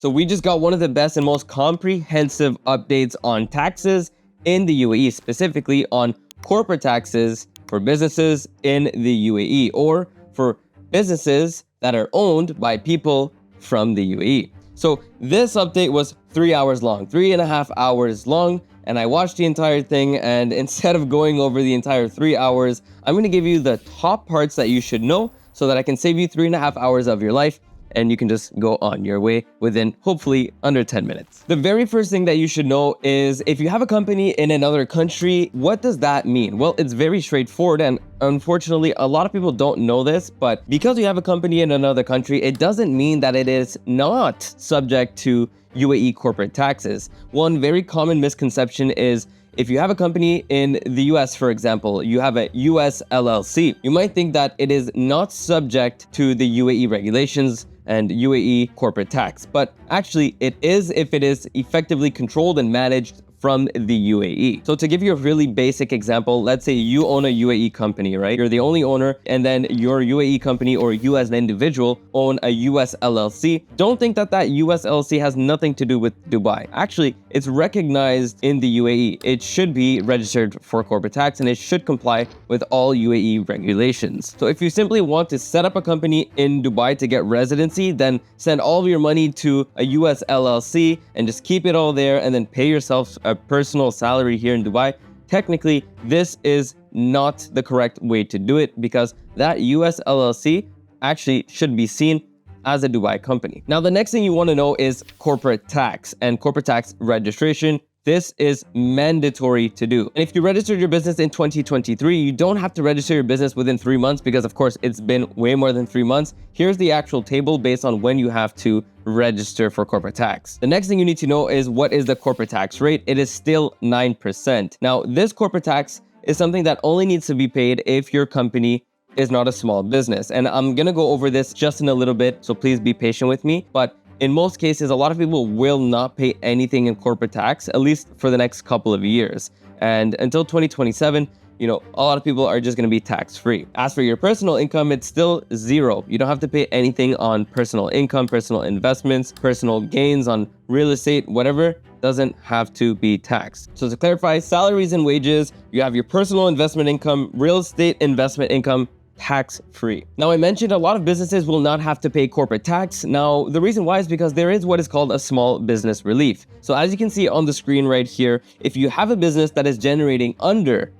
So we just got one of the best and most comprehensive updates on taxes in the UAE, specifically on corporate taxes for businesses in the UAE or for businesses that are owned by people from the UAE. So this update was 3 hours long, 3.5 hours long, and I watched the entire thing, and instead of going over the entire 3 hours, I'm going to give you the top parts that you should know so that I can save you 3.5 hours of your life and you can just go on your way within hopefully under 10 minutes. The very first thing that you should know is if you have a company in another country, what does that mean? Well, it's very straightforward, and unfortunately, a lot of people don't know this, but because you have a company in another country, it doesn't mean that it is not subject to UAE corporate taxes. One very common misconception is if you have a company in the US, for example, you have a US LLC, you might think that it is not subject to the UAE regulations and UAE corporate tax, but actually it is if it is effectively controlled and managed from the UAE. So to give you a really basic example, let's say you own a UAE company, right? You're the only owner, and then your UAE company or you as an individual own a US LLC. Don't think that that US LLC has nothing to do with Dubai. Actually, it's recognized in the UAE. It should be registered for corporate tax and it should comply with all UAE regulations. So if you simply want to set up a company in Dubai to get residency, then send all of your money to a US LLC and just keep it all there and then pay yourself a personal salary here in Dubai. Technically, this is not the correct way to do it because that US LLC actually should be seen as a Dubai company. Now, the next thing you want to know is corporate tax and corporate tax registration. This is mandatory to do. And if you registered your business in 2023, you don't have to register your business within 3 months because, of course, it's been way more than 3 months. Here's the actual table based on when you have to register for corporate tax. The next thing you need to know is what is the corporate tax rate? It is still 9%. Now, this corporate tax is something that only needs to be paid if your company is not a small business. And I'm going to go over this just in a little bit, so please be patient with me. But in most cases, a lot of people will not pay anything in corporate tax, at least for the next couple of years. And until 2027, a lot of people are just going to be tax-free. As for your personal income, it's still zero. You don't have to pay anything on personal income, personal investments, personal gains on real estate, whatever doesn't have to be taxed. So to clarify, salaries and wages, you have your personal investment income, real estate investment income, tax-free. Now, I mentioned a lot of businesses will not have to pay corporate tax. Now, the reason why is because there is what is called a small business relief. So as you can see on the screen right here, if you have a business that is generating under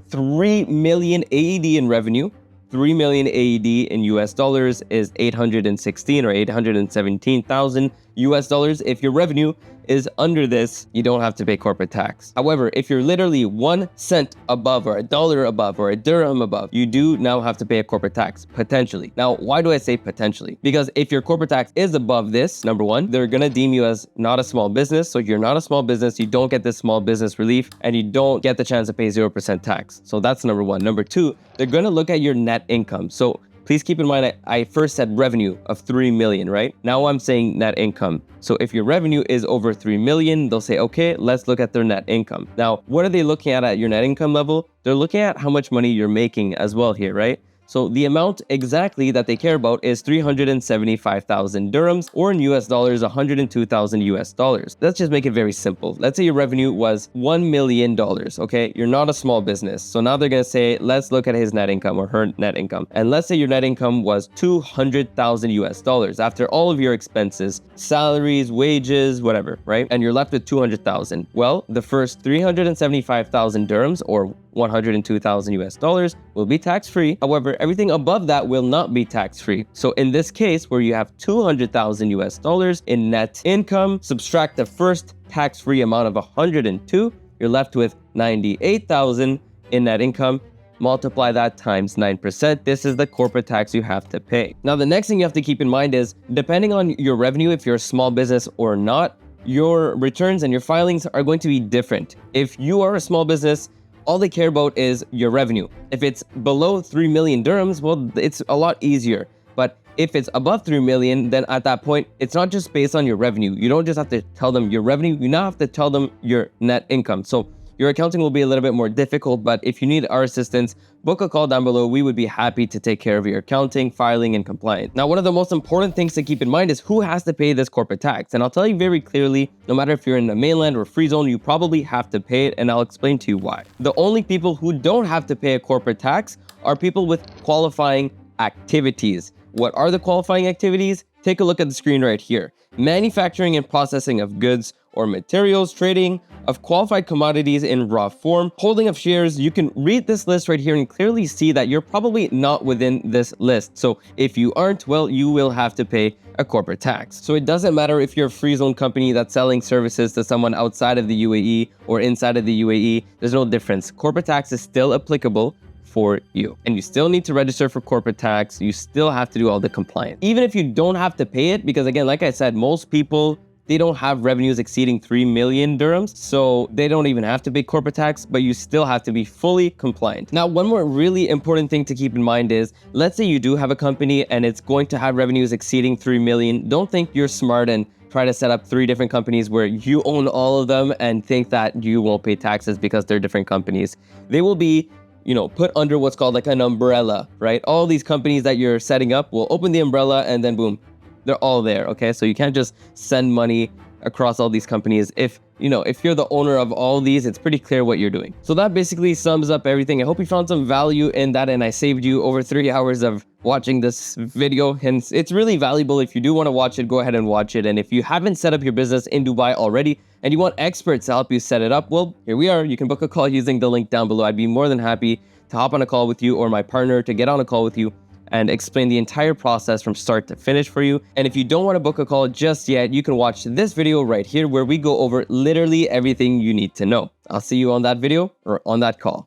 3 million AED in revenue, 3 million AED in US dollars is 816 or 817,000 US dollars. If your revenue is under this, you don't have to pay corporate tax. However, if you're literally 1 cent above or $1 above or a dirham above, you do now have to pay a corporate tax, potentially. Now, why do I say potentially? Because if your corporate tax is above this, number one, they're gonna deem you as not a small business. So if you're not a small business, you don't get this small business relief and you don't get the chance to pay 0% tax. So that's number one. Number two, they're gonna look at your net income. So please keep in mind, I first said revenue of 3 million, right? Now I'm saying net income. So if your revenue is over 3 million, they'll say, okay, let's look at their net income. Now, what are they looking at your net income level? They're looking at how much money you're making as well here, right? So the amount exactly that they care about is 375,000 dirhams, or in US dollars, 102,000 US dollars. Let's just make it very simple. Let's say your revenue was $1 million, okay? You're not a small business. So now they're gonna say, let's look at his net income or her net income. And let's say your net income was 200,000 US dollars after all of your expenses, salaries, wages, whatever, right? And you're left with 200,000. Well, the first 375,000 dirhams or 102,000 US dollars will be tax-free. However, everything above that will not be tax-free. So in this case, where you have 200,000 US dollars in net income, subtract the first tax-free amount of 102, you're left with 98,000 in net income. Multiply that times 9%. This is the corporate tax you have to pay. Now, the next thing you have to keep in mind is, depending on your revenue, if you're a small business or not, your returns and your filings are going to be different. If you are a small business, all they care about is your revenue. If it's below 3 million dirhams, well, it's a lot easier. But if it's above 3 million, then at that point, it's not just based on your revenue. You don't just have to tell them your revenue, you now have to tell them your net income. So your accounting will be a little bit more difficult, but if you need our assistance, book a call down below. We would be happy to take care of your accounting, filing, and compliance. Now, one of the most important things to keep in mind is who has to pay this corporate tax. And I'll tell you very clearly, no matter if you're in the mainland or free zone, you probably have to pay it, and I'll explain to you why. The only people who don't have to pay a corporate tax are people with qualifying activities. What are the qualifying activities? Take a look at the screen right here. Manufacturing and processing of goods or materials, trading of qualified commodities in raw form, holding of shares. You can read this list right here and clearly see that you're probably not within this list. So if you aren't, well, you will have to pay a corporate tax. So it doesn't matter if you're a free zone company that's selling services to someone outside of the UAE or inside of the UAE, there's no difference. Corporate tax is still applicable for you. And you still need to register for corporate tax. You still have to do all the compliance. Even if you don't have to pay it, because again, like I said, most people, they don't have revenues exceeding 3 million dirhams, so they don't even have to pay corporate tax, but you still have to be fully compliant. Now, one more really important thing to keep in mind is, let's say you do have a company and it's going to have revenues exceeding 3 million. Don't think you're smart and try to set up 3 different companies where you own all of them and think that you won't pay taxes because they're different companies. They will be, you know, put under what's called like an umbrella, right? All these companies that you're setting up will open the umbrella and then boom, they're all there, okay? So you can't just send money across all these companies. If you're the owner of all these, it's pretty clear what you're doing. So that basically sums up everything. I hope you found some value in that, and I saved you over 3 hours of watching this video. Hence, it's really valuable. If you do want to watch it, go ahead and watch it. And if you haven't set up your business in Dubai already and you want experts to help you set it up, well, here we are. You can book a call using the link down below. I'd be more than happy to hop on a call with you, or my partner to get on a call with you and explain the entire process from start to finish for you. And if you don't want to book a call just yet, you can watch this video right here where we go over literally everything you need to know. I'll see you on that video or on that call.